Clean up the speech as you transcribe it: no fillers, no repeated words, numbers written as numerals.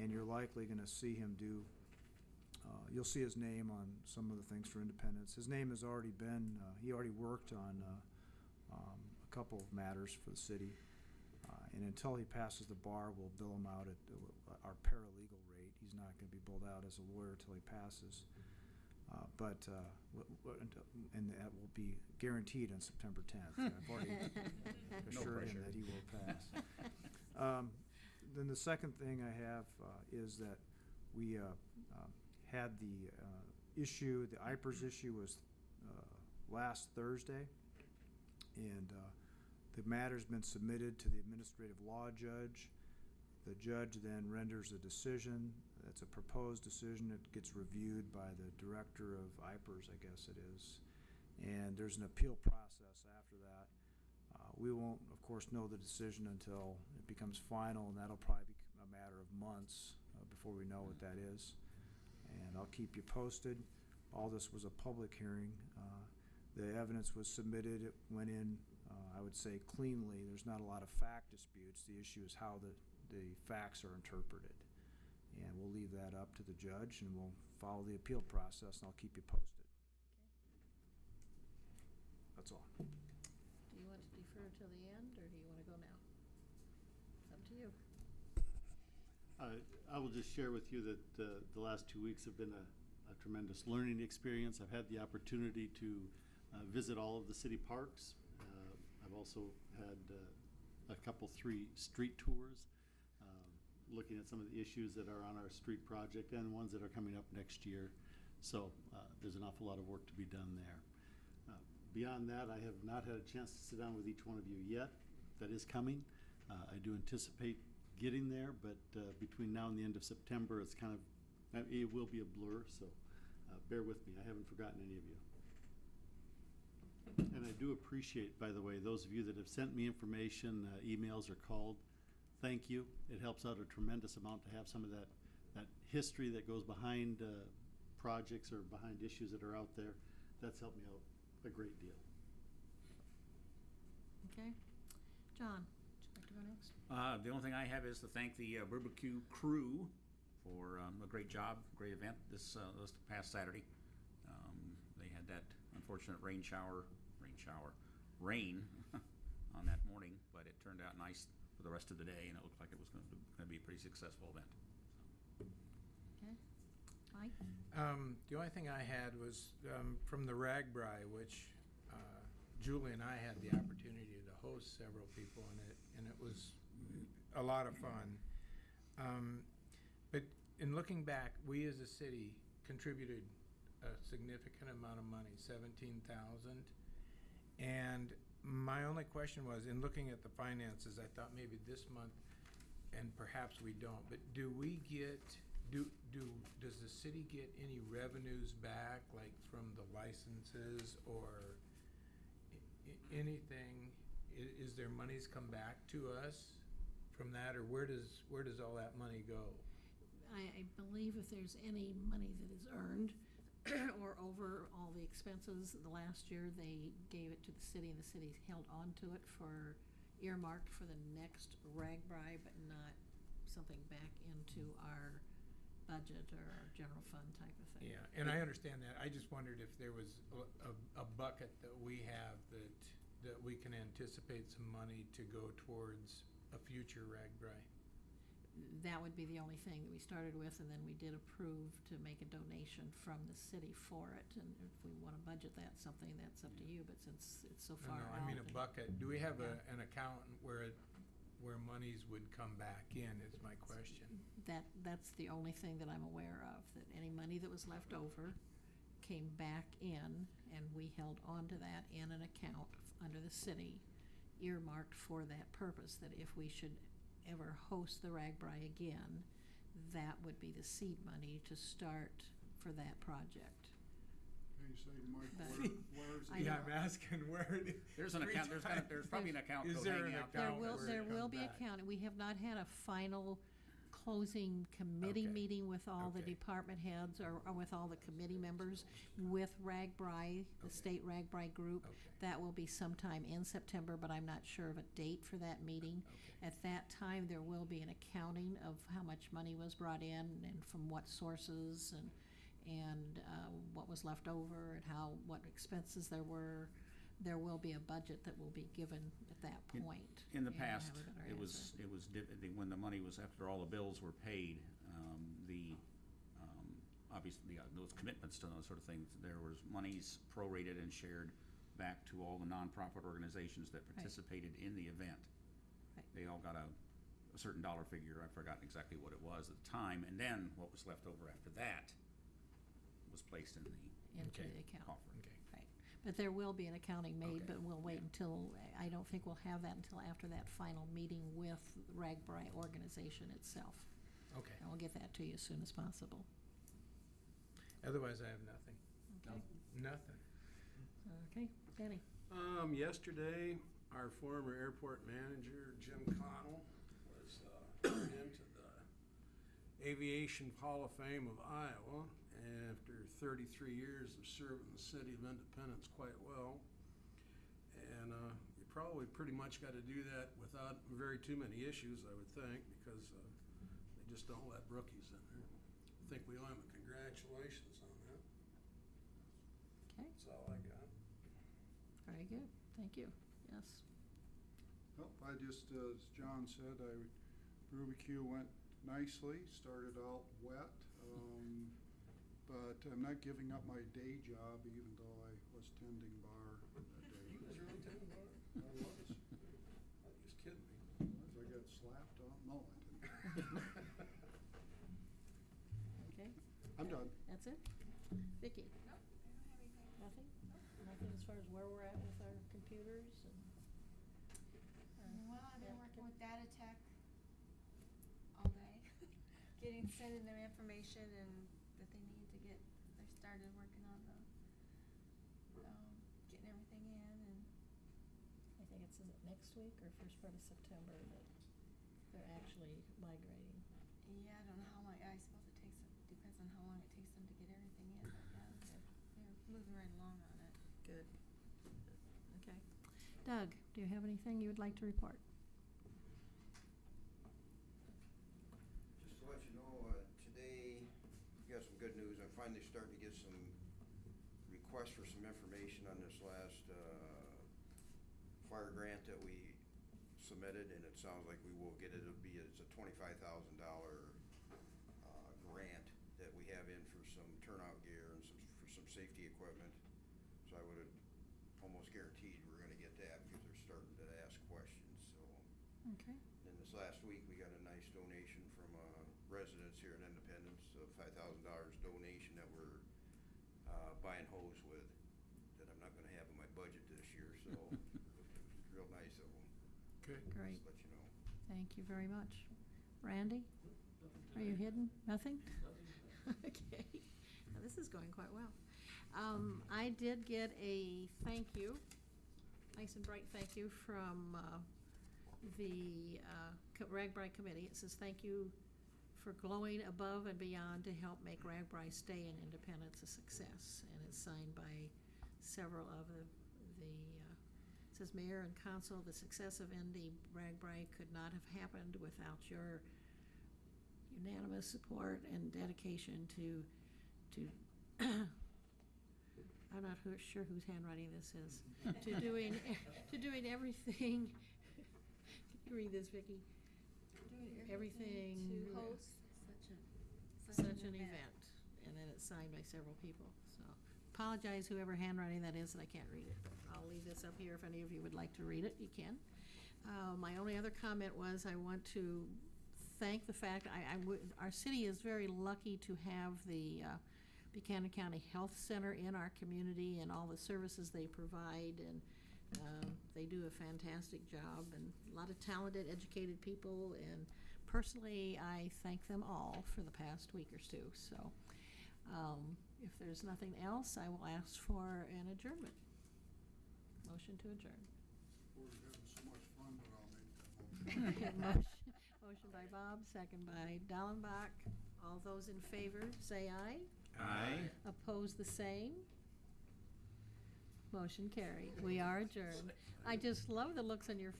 and you're likely going to see him do. You'll see his name on some of the things for Independence. His name has already been. He already worked on a couple of matters for the city, and until he passes the bar, we'll bill him out at our paralegal rate. He's not going to be billed out as a lawyer until he passes. And that will be guaranteed on September 10th. I've already assured him that he will pass. Then the second thing I have is that we had the issue, the IPERS issue was last Thursday, and the matter's been submitted to the administrative law judge. The judge then renders a decision. That's a proposed decision. It gets reviewed by the director of IPERS, I guess it is. And there's an appeal process after that. We won't, of course, know the decision until it becomes final, and that'll probably be a matter of months before we know what that is. And I'll keep you posted. All this was a public hearing. The evidence was submitted. It went in, I would say, cleanly. There's not a lot of fact disputes. The issue is how the facts are interpreted. And we'll leave that up to the judge, and we'll follow the appeal process, and I'll keep you posted. Okay. That's all. Do you want to defer till the end, or do you want to go now? It's up to you. I will just share with you that the last 2 weeks have been a tremendous learning experience. I've had the opportunity to visit all of the city parks. I've also had a couple, 3 street tours, looking at some of the issues that are on our street project and ones that are coming up next year. So there's an awful lot of work to be done there. Beyond that, I have not had a chance to sit down with each one of you yet. That is coming. I do anticipate getting there, but between now and the end of September, it's kind of, it will be a blur, so bear with me. I haven't forgotten any of you. And I do appreciate, by the way, those of you that have sent me information, emails or called. Thank you. It helps out a tremendous amount to have some of that history that goes behind projects or behind issues that are out there. That's helped me out a great deal. Okay. John, would you like to go next? The only thing I have is to thank the barbecue crew for a great job, great event this past Saturday. They had that unfortunate rain on that morning, but it turned out nice for the rest of the day, and it looked like it was going to be a pretty successful event. So. Okay. Mike? The only thing I had was from the RAGBRAI, which Julie and I had the opportunity to host several people in it, and it was a lot of fun. But in looking back, we as a city contributed a significant amount of money, $17,000. And my only question was, in looking at the finances, I thought maybe this month, and perhaps we don't, but do we get, does the city get any revenues back, like from the licenses or anything? Is there monies come back to us from that, or where does all that money go? I believe if there's any money that is earned or over all the expenses, the last year they gave it to the city, and the city held on to it for earmarked for the next RAGBRAI, but not something back into our budget or our general fund type of thing. Yeah, and I understand that. I just wondered if there was a bucket that we have that we can anticipate some money to go towards a future RAGBRAI. That would be the only thing that we started with, and then we did approve to make a donation from the city for it. And if we want to budget that something, that's up to you. But since it's so far out, I mean a bucket. Do we have an account where monies would come back in? Is my question. That's the only thing that I'm aware of. That any money that was left over came back in, and we held on to that in an account under the city, earmarked for that purpose. That if we should ever host the RAGBRAI again, that would be the seed money to start for that project. Can you say, Mike, where is it? Yeah, I'm asking where. There's an account. There's probably an account. Is code there an hanging out account? there. There will be back. accounting. We have not had a final closing committee Okay. meeting with all the Okay. department heads or with all the committee members with RAGBRAI, the Okay. state RAGBRAI group. Okay. That will be sometime in September, but I'm not sure of a date for that meeting. Okay. At that time, there will be an accounting of how much money was brought in and from what sources and what was left over and what expenses there were. There will be a budget that will be given at that point. In the and have past, a better it was, when the money was, after all the bills were paid, obviously, those commitments to those sort of things, there was monies prorated and shared back to all the nonprofit organizations that participated in the event. Right. They all got a certain dollar figure, I've forgotten exactly what it was at the time, and then what was left over after that was placed in the into Okay. the account. coffer. Okay. Right. But there will be an accounting made, Okay. but we'll wait until, I don't think we'll have that until after that final meeting with the RAGBRAI organization itself. Okay. And we'll get that to you as soon as possible. Otherwise, I have nothing. Okay? Nothing. Okay, Danny? Yesterday, our former airport manager, Jim Connell, was turned into the Aviation Hall of Fame of Iowa after 33 years of serving the city of Independence quite well. And you probably pretty much got to do that without very too many issues, I would think, because they just don't let rookies in there. I think we owe him a congratulations on that. Okay, That's all I got. very good. Thank you. Yes. Well, I just, as John said, barbecue went nicely, started out wet, but I'm not giving up my day job, even though I was tending bar that day. You was really tending bar? I was. You're just kidding me. I got slapped on, no, I didn't. Okay, I'm done. that's it? Vicki? Nope, I don't have anything. Nothing? Nothing as far as where we're at with our computers and? Well, I've been yeah, working good. with Data Tech all day, sending them information and that they need to get, they started working on the, getting everything in and. I think is it next week or first part of September that they're actually migrating? Yeah, I don't know how long, I suppose it takes, depends on how long it takes them to get everything in, but yeah, they're moving right along on it. Good. Okay. Doug, do you have anything you would like to report? Just to let you know, today, we got some good news. I'm finally starting to get some requests for some information on this last fire grant that we submitted, and it sounds like we will get it. It's a $25,000 grant that we have in for some turnout gear and for some safety equipment. So I would have almost guaranteed we're gonna get that because they're starting to ask questions, so. Okay. Then this last week, we got a nice donation from residents here in Independence, a $5,000 donation that we're buying hose with, that I'm not gonna have in my budget this year, so it was real nice of them. Good. Great. Just let you know. Thank you very much. Randy? Are you hidden? Nothing? Okay. Now, this is going quite well. I did get a thank you, nice and bright thank you from the RAGBRAI committee. It says, "Thank you for glowing above and beyond to help make RAGBRAI stay in Independence a success." And it's signed by several of it says, "Mayor and Council, the success of ND RAGBRAI could not have happened without your unanimous support and dedication to I'm not sure whose handwriting this is, to doing everything." Can you read this, Vicki? Doing everything to right. host Such an event. And then it's signed by several people, so. Apologize whoever handwriting that is that I can't read it, but I'll leave this up here if any of you would like to read it, you can. My only other comment was I want to thank the fact, our city is very lucky to have the Buchanan County Health Center in our community and all the services they provide, and they do a fantastic job, and a lot of talented, educated people, and personally, I thank them all for the past week or two, so. If there's nothing else, I will ask for an adjournment. Motion to adjourn. We're having so much fun, but I'll make that motion. Motion by by Bob, second by Dallenbach. All those in favor, say aye. Aye. Oppose the same. Motion carried. We are adjourned. I just love the looks on your